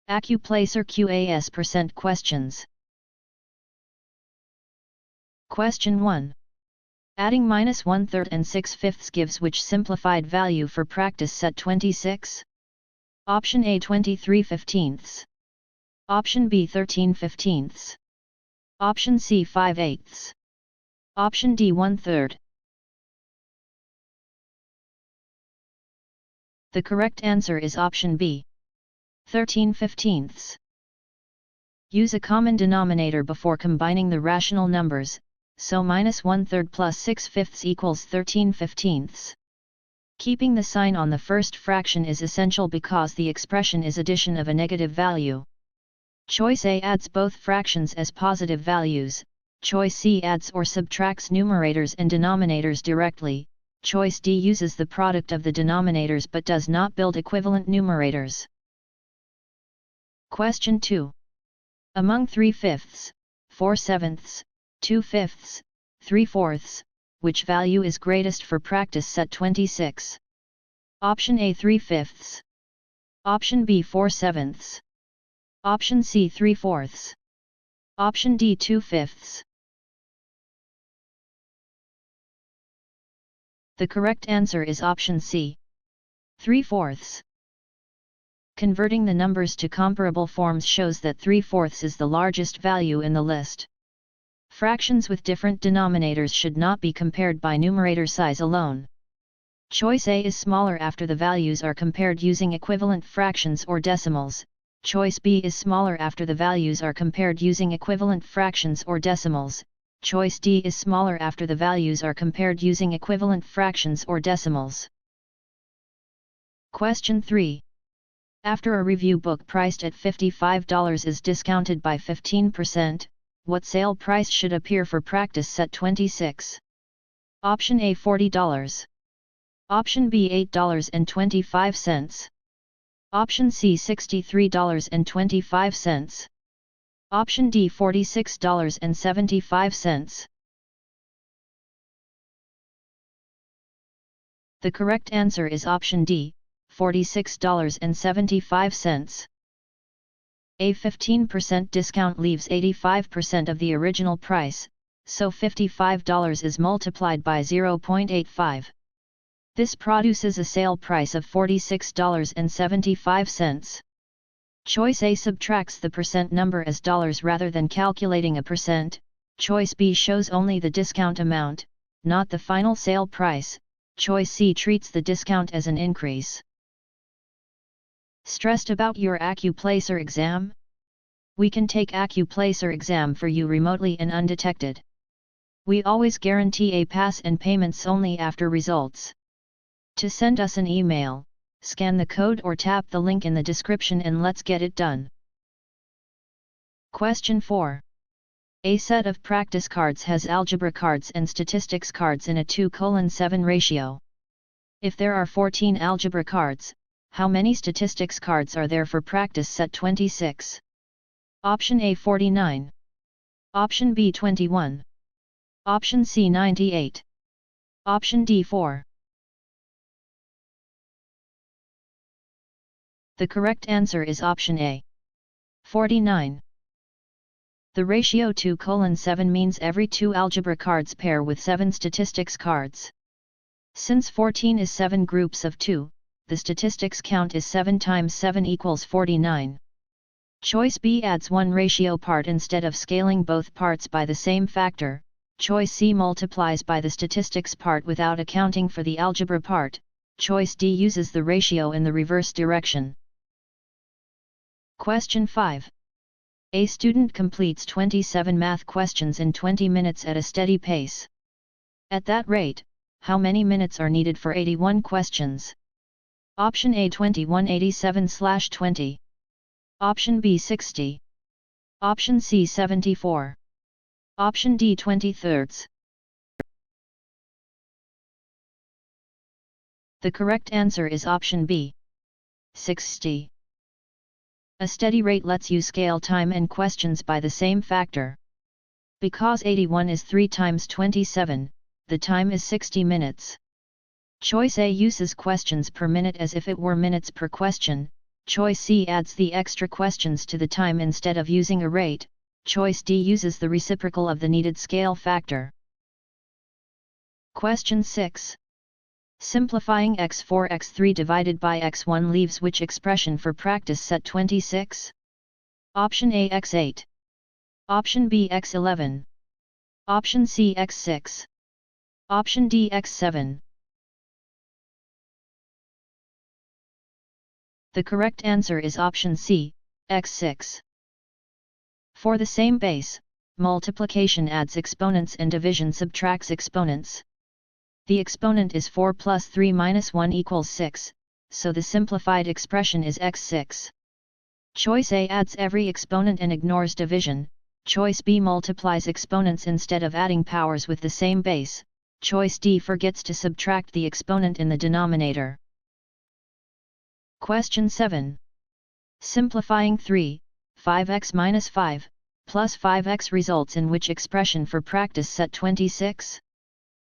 Accuplacer QAS percent questions. Question 1. Adding minus 1/3 and 6/5 gives which simplified value for practice set 26? Option A 23/15. Option B 13/15. Option C 5/8. Option D 1/3. The correct answer is option B, 13/15. Use a common denominator before combining the rational numbers, so minus 1/3 plus 6/5 equals 13/15. Keeping the sign on the first fraction is essential because the expression is addition of a negative value. Choice A adds both fractions as positive values, choice C adds or subtracts numerators and denominators directly, choice D uses the product of the denominators but does not build equivalent numerators. Question 2. Among 3/5, 4/7, 2/5, 3/4, which value is greatest for practice set 26? Option A 3/5. Option B 4/7. Option C 3/4. Option D 2/5. The correct answer is option C, 3/4. Converting the numbers to comparable forms shows that 3/4 is the largest value in the list. Fractions with different denominators should not be compared by numerator size alone. Choice A is smaller after the values are compared using equivalent fractions or decimals. Choice B is smaller after the values are compared using equivalent fractions or decimals. Choice D is smaller after the values are compared using equivalent fractions or decimals. Question 3. After a review book priced at $55 is discounted by 15%, what sale price should appear for practice set 26? Option A $40. Option B $8.25. Option C $63.25. Option D $46.75. The correct answer is option D, $46.75. A 15% discount leaves 85% of the original price, so $55 is multiplied by 0.85. This produces a sale price of $46.75. Choice A subtracts the percent number as dollars rather than calculating a percent. Choice B shows only the discount amount, not the final sale price. Choice C treats the discount as an increase. Stressed about your Accuplacer exam? We can take Accuplacer exam for you remotely and undetected. We always guarantee a pass and payments only after results. To send us an email, scan the code or tap the link in the description and let's get it done. Question 4. A set of practice cards has algebra cards and statistics cards in a 2:7 ratio. If there are 14 algebra cards, how many statistics cards are there for practice set 26? Option A 49. Option B 21. Option C 98. Option D 4. The correct answer is option A, 49. The ratio 2:7 means every 2 algebra cards pair with 7 statistics cards. Since 14 is 7 groups of 2, the statistics count is 7 times 7 equals 49. Choice B adds one ratio part instead of scaling both parts by the same factor. Choice C multiplies by the statistics part without accounting for the algebra part. Choice D uses the ratio in the reverse direction. Question 5. A student completes 27 math questions in 20 minutes at a steady pace. At that rate, how many minutes are needed for 81 questions? Option A 2187/20. Option B 60. Option C 74. Option D 20/3. The correct answer is option B, 60. A steady rate lets you scale time and questions by the same factor. Because 81 is 3 times 27, the time is 60 minutes. Choice A uses questions per minute as if it were minutes per question. Choice C adds the extra questions to the time instead of using a rate. Choice D uses the reciprocal of the needed scale factor. Question 6. Simplifying x4 x3 divided by x1 leaves which expression for practice set 26? Option A x8. Option B x11. Option C x6. Option D x7. The correct answer is option C, x6. For the same base, multiplication adds exponents and division subtracts exponents. The exponent is 4 plus 3 minus 1 equals 6, so the simplified expression is x6. Choice A adds every exponent and ignores division. Choice B multiplies exponents instead of adding powers with the same base. Choice D forgets to subtract the exponent in the denominator. Question 7. Simplifying 3, 5x minus 5, plus 5x results in which expression for practice set 26?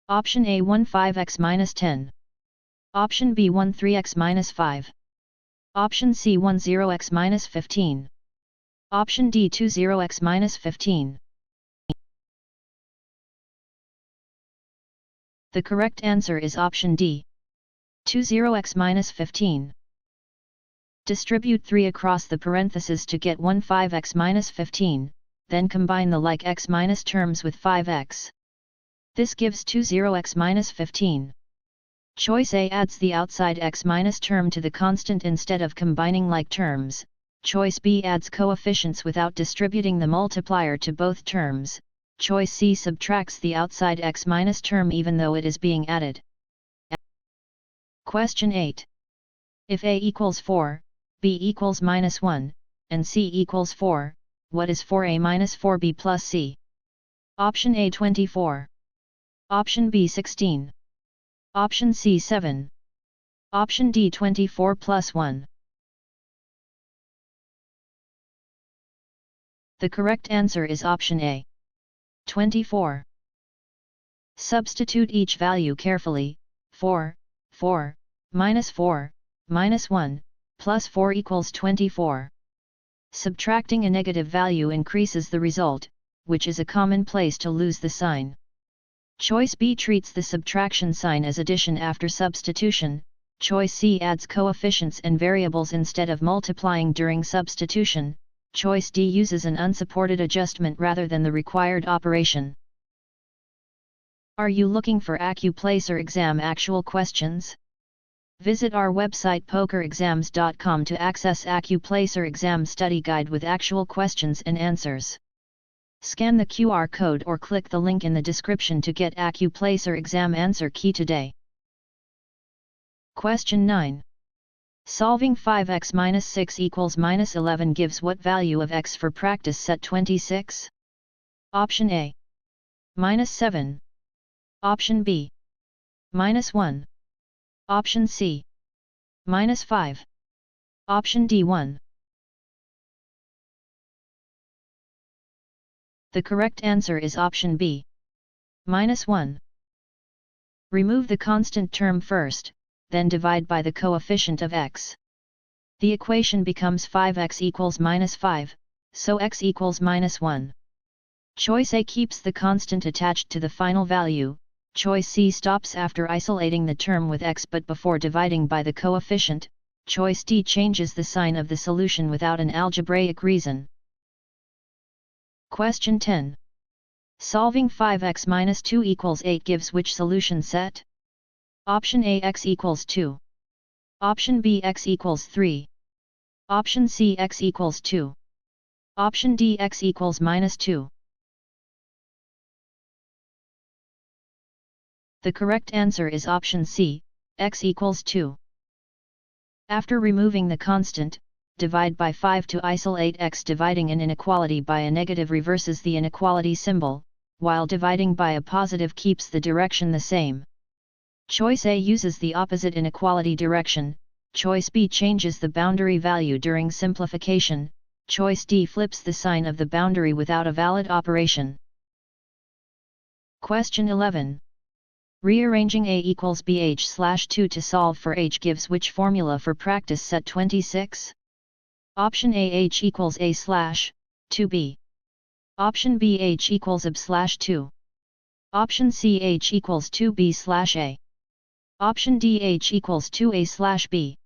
Option A 1 5x minus 10. Option B 1 3x minus 5. Option C 1 0x minus 15. Option D 2 0x minus 15. The correct answer is option D, 2 0x minus 15. Distribute 3 across the parentheses to get 1 5x minus 15, then combine the like x minus terms with 5x. This gives 2 0x minus 15. Choice A adds the outside x minus term to the constant instead of combining like terms. Choice B adds coefficients without distributing the multiplier to both terms. Choice C subtracts the outside x minus term even though it is being added. Question 8. If A equals 4, B equals minus 1, and C equals 4, what is 4A minus 4B plus C? Option A 24. Option B 16. Option C 7. Option D 24 plus 1. The correct answer is option A, 24. Substitute each value carefully. 4, 4, minus 4, minus 1, plus 4 equals 24. Subtracting a negative value increases the result, which is a common place to lose the sign. Choice B treats the subtraction sign as addition after substitution. Choice C adds coefficients and variables instead of multiplying during substitution. Choice D uses an unsupported adjustment rather than the required operation. Are you looking for Accuplacer exam actual questions? Visit our website pokerexams.com to access Accuplacer exam study guide with actual questions and answers. Scan the QR code or click the link in the description to get Accuplacer exam answer key today. Question 9. Solving 5x minus 6 equals minus 11 gives what value of x for practice set 26? Option A, minus 7. Option B, minus 1. Option C, minus 5. Option D 1. The correct answer is option B, minus 1. Remove the constant term first, then divide by the coefficient of x. The equation becomes 5x equals minus 5, so x equals minus 1. Choice A keeps the constant attached to the final value. Choice C stops after isolating the term with x but before dividing by the coefficient. Choice D changes the sign of the solution without an algebraic reason. Question 10. Solving 5x minus 2 equals 8 gives which solution set? Option A x equals 2. Option B x equals 3. Option C x equals 2. Option D x equals minus 2. The correct answer is option C, x equals 2. After removing the constant, divide by 5 to isolate x. Dividing an inequality by a negative reverses the inequality symbol, while dividing by a positive keeps the direction the same. Choice A uses the opposite inequality direction. Choice B changes the boundary value during simplification. Choice D flips the sign of the boundary without a valid operation. Question 11. Rearranging A equals BH/2 to solve for H gives which formula for practice set 26? Option A h equals a slash 2b. Option B h equals ab slash 2. Option C h equals 2b slash a. Option D h equals 2a slash b.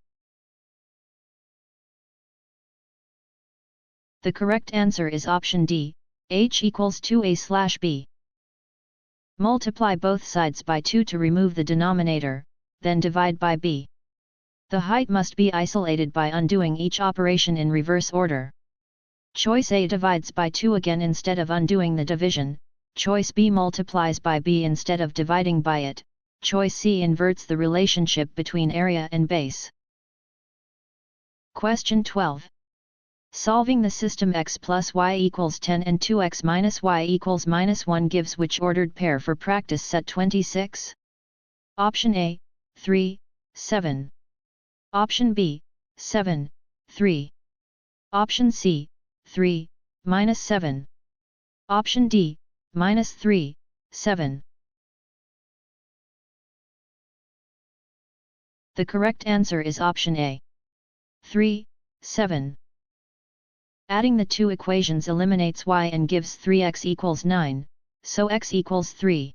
The correct answer is option D, h equals 2a slash b. Multiply both sides by 2 to remove the denominator, then divide by b. The height must be isolated by undoing each operation in reverse order. Choice A divides by 2 again instead of undoing the division, choice B multiplies by b instead of dividing by it, choice C inverts the relationship between area and base. Question 12. Solving the system x plus y equals 10 and 2x minus y equals -1 gives which ordered pair for practice set 26? Option A, 3, 7. Option B, 7, 3. Option C, 3, minus 7. Option D, minus 3, 7. The correct answer is option A, 3, 7. Adding the two equations eliminates y and gives 3x equals 9, so x equals 3.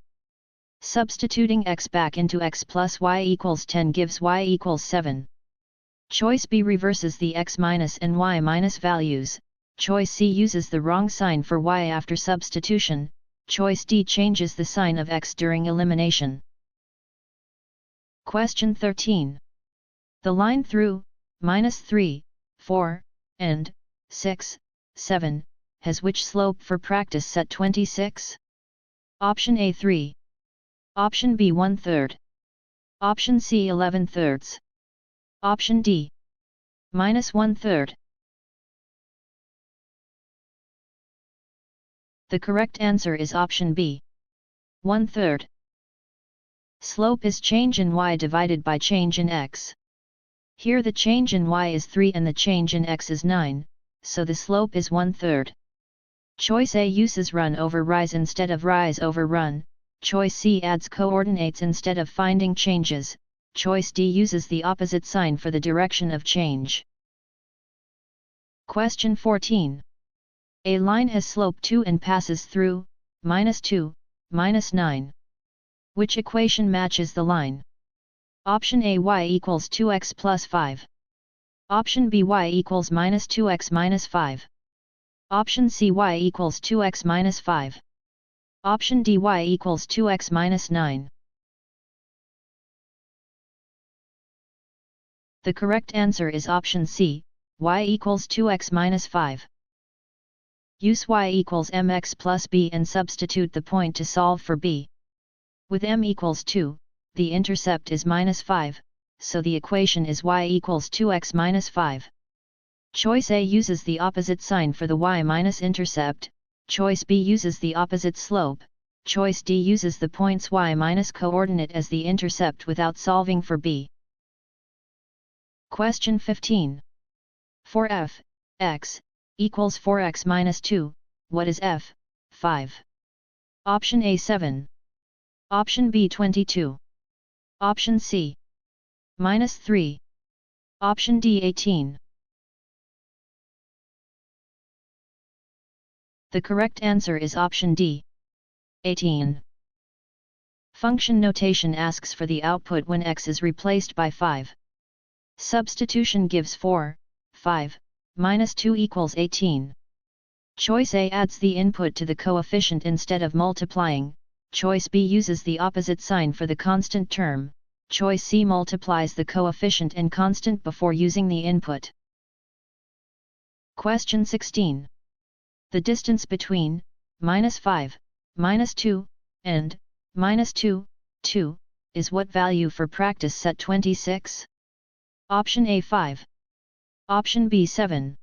Substituting x back into x plus y equals 10 gives y equals 7. Choice B reverses the x minus and y minus values, choice C uses the wrong sign for y after substitution, choice D changes the sign of x during elimination. Question 13. The line through -3, 4, and 6, 7, has which slope for practice set 26? Option A 3. Option B 1/3. Option C 11/3. Option D -1/3. The correct answer is option B, 1/3. Slope is change in y divided by change in x. Here the change in y is 3 and the change in x is 9. So the slope is 1/3. Choice A uses run over rise instead of rise over run, choice C adds coordinates instead of finding changes, choice D uses the opposite sign for the direction of change. Question 14. A line has slope 2 and passes through -2, -9. Which equation matches the line? Option A y equals 2x plus 5. Option B y equals -2x minus 5. Option C y equals 2x minus 5. Option D y equals 2x minus 9. The correct answer is option C, y equals 2x minus 5. Use y equals mx plus b and substitute the point to solve for b. With m equals 2, the intercept is -5. So the equation is y equals 2x minus 5. Choice A uses the opposite sign for the y minus intercept, choice B uses the opposite slope, choice D uses the points y minus coordinate as the intercept without solving for b. Question 15. For f, x, equals 4x minus 2, what is f, 5? Option A 7. Option B 22. Option C -3. Option D 18. The correct answer is option D, 18. Function notation asks for the output when x is replaced by 5. Substitution gives 4, 5, -2 equals 18. Choice A adds the input to the coefficient instead of multiplying, choice B uses the opposite sign for the constant term, choice C multiplies the coefficient and constant before using the input. Question 16. The distance between -5, -2, and -2, 2, is what value for practice set 26? Option A 5. Option B 7.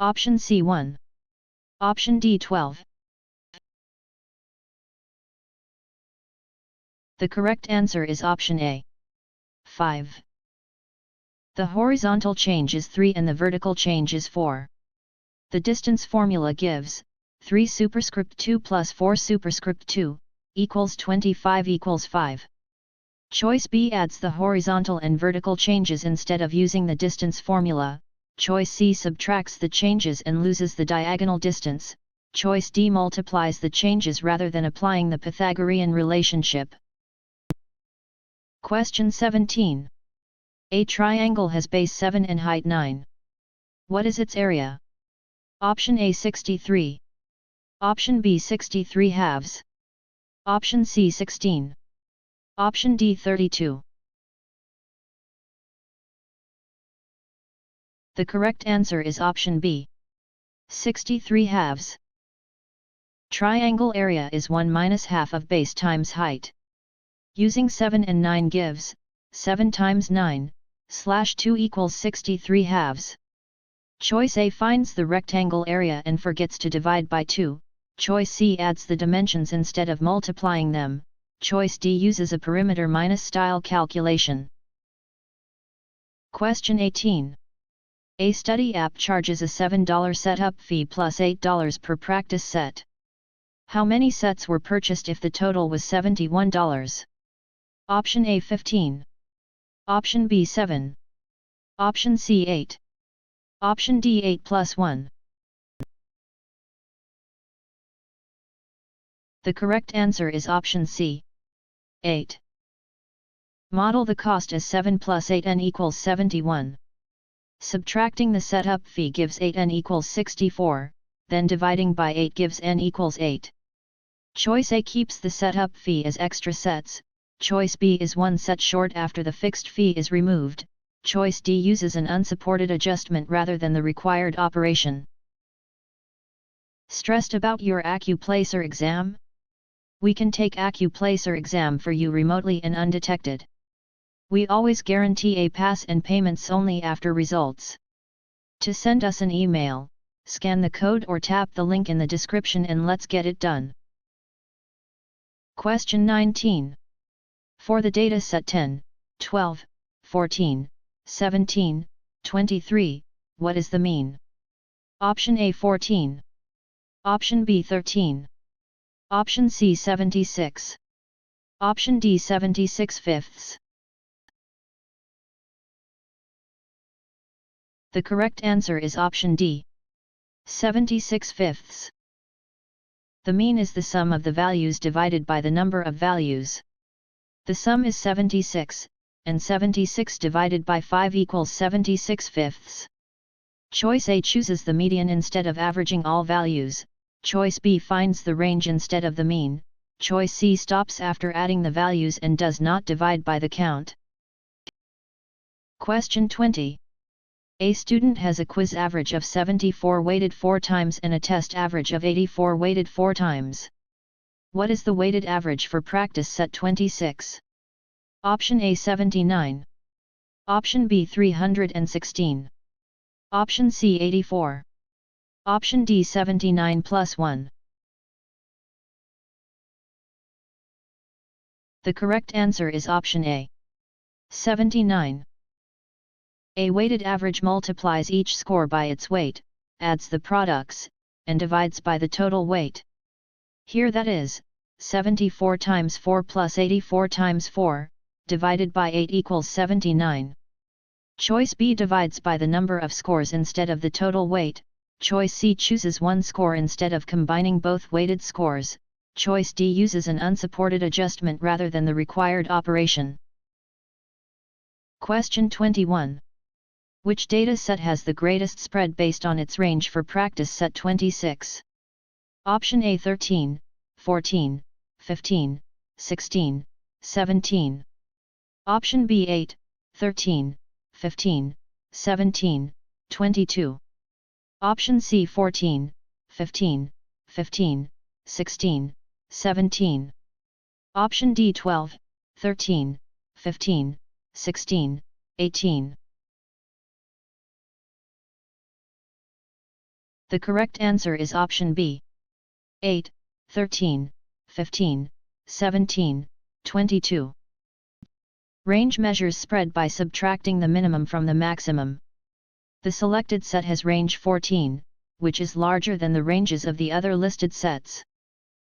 Option C 1. Option D 12. The correct answer is option A, 5. The horizontal change is 3 and the vertical change is 4. The distance formula gives 3 superscript 2 plus 4 superscript 2 equals 25 equals 5. Choice B adds the horizontal and vertical changes instead of using the distance formula, choice C subtracts the changes and loses the diagonal distance, choice D multiplies the changes rather than applying the Pythagorean relationship. Question 17. A triangle has base 7 and height 9. What is its area? Option A 63. Option B 63 halves. Option C 16. Option D 32. The correct answer is option B, 63 halves. Triangle area is 1 minus half of base times height. Using 7 and 9 gives, 7 times 9, / 2 equals 63 halves. Choice A finds the rectangle area and forgets to divide by 2, choice C adds the dimensions instead of multiplying them, choice D uses a perimeter minus style calculation. Question 18. A study app charges a $7 setup fee plus $8 per practice set. How many sets were purchased if the total was $71? Option A 15. Option B 7. Option C 8. Option D 8 plus 1. The correct answer is option C, 8. Model the cost as 7 plus 8n equals 71. Subtracting the setup fee gives 8n equals 64, then dividing by 8 gives n equals 8. Choice A keeps the setup fee as extra sets, choice B is 1 set short after the fixed fee is removed, choice D uses an unsupported adjustment rather than the required operation. Stressed about your Accuplacer exam? We can take Accuplacer exam for you remotely and undetected. We always guarantee a pass and payments only after results. To send us an email, scan the code or tap the link in the description and let's get it done. Question 19. For the data set 10, 12, 14, 17, 23, what is the mean? Option A 14. Option B 13. Option C 76. Option D 76 fifths. The correct answer is option D, 76 fifths. The mean is the sum of the values divided by the number of values. The sum is 76, and 76 divided by 5 equals 76 fifths. Choice A chooses the median instead of averaging all values, choice B finds the range instead of the mean, choice C stops after adding the values and does not divide by the count. Question 20. A student has a quiz average of 74 weighted 4 times and a test average of 84 weighted 4 times. What is the weighted average for practice set 26? Option A 79. Option B 316. Option C 84. Option D 79 plus 1. The correct answer is option A, 79. A weighted average multiplies each score by its weight, adds the products, and divides by the total weight. Here that is, 74 times 4 plus 84 times 4, divided by 8 equals 79. Choice B divides by the number of scores instead of the total weight, choice C chooses one score instead of combining both weighted scores, choice D uses an unsupported adjustment rather than the required operation. Question 21. Which data set has the greatest spread based on its range for practice set 26? Option A 13, 14, 15, 16, 17. Option B 8, 13, 15, 17, 22. Option C 14, 15, 15, 16, 17. Option D 12, 13, 15, 16, 18. The correct answer is option B, 8, 13, 15, 17, 22. Range measures spread by subtracting the minimum from the maximum. The selected set has range 14, which is larger than the ranges of the other listed sets.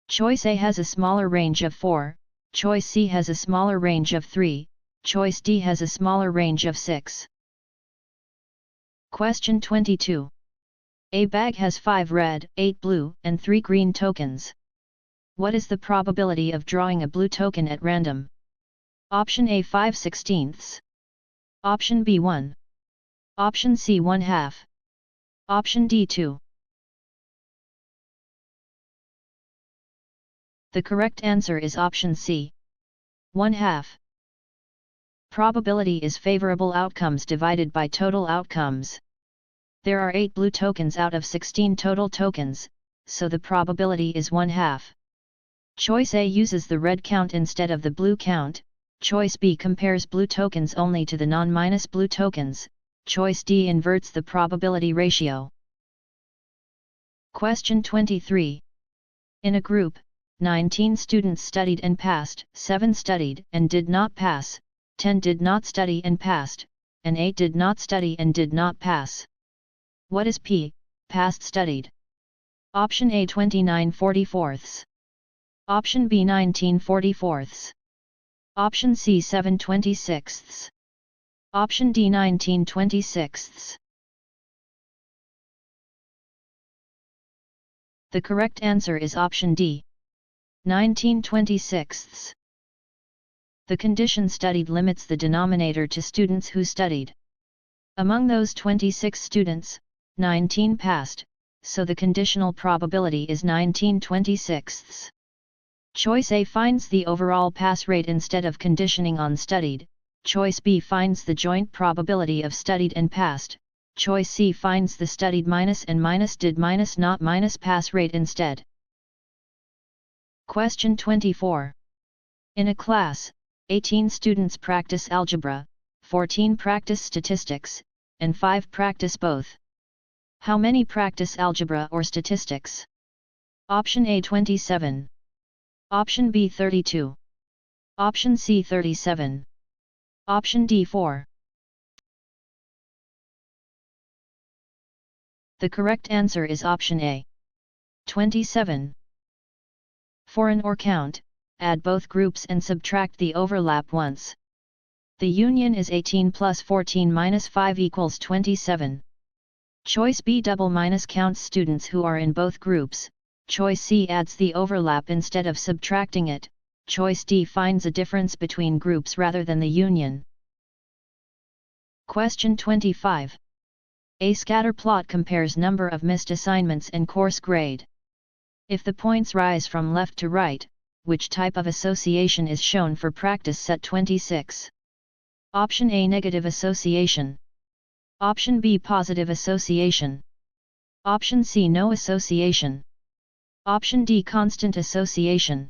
Choice A has a smaller range of 4, choice C has a smaller range of 3, choice D has a smaller range of 6. Question 22. A bag has 5 red, 8 blue, and 3 green tokens. What is the probability of drawing a blue token at random? Option A 5/16. Option B 1. Option C 1/2. Option D 2. The correct answer is option C. 1/2. Probability is favorable outcomes divided by total outcomes. There are 8 blue tokens out of 16 total tokens, so the probability is 1/2. Choice A uses the red count instead of the blue count, choice B compares blue tokens only to the non-blue tokens, choice D inverts the probability ratio. Question 23. In a group, 19 students studied and passed, 7 studied and did not pass, 10 did not study and passed, and 8 did not study and did not pass. What is P, past studied? Option A 29/44. Option B 19/44. Option C 7/26. Option D 19/26. The correct answer is option D. 19/26. The condition studied limits the denominator to students who studied. Among those 26 students, 19 passed, so the conditional probability is 19/26. Choice A finds the overall pass rate instead of conditioning on studied, choice B finds the joint probability of studied and passed, choice C finds the studied minus and minus did minus not minus pass rate instead. Question 24. In a class, 18 students practice algebra, 14 practice statistics, and 5 practice both. How many practice algebra or statistics? Option A 27. Option B 32. Option C 37. Option D 4. The correct answer is option A. 27. For an or count, add both groups and subtract the overlap once. The union is 18 plus 14 minus 5 equals 27. Choice B double minus counts students who are in both groups, choice C adds the overlap instead of subtracting it, choice D finds a difference between groups rather than the union. Question 25. A scatter plot compares number of missed assignments and course grade. If the points rise from left to right, which type of association is shown for practice set 26? Option A negative association. Option B positive association. Option C no association. Option D constant association.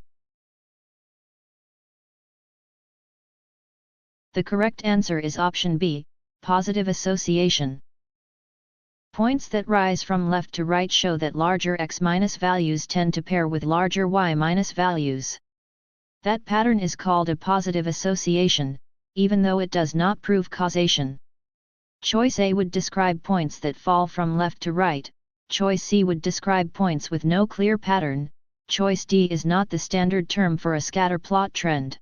The correct answer is option B, positive association. Points that rise from left to right show that larger x minus values tend to pair with larger y minus values. That pattern is called a positive association, even though it does not prove causation. Choice A would describe points that fall from left to right, choice C would describe points with no clear pattern, choice D is not the standard term for a scatter plot trend.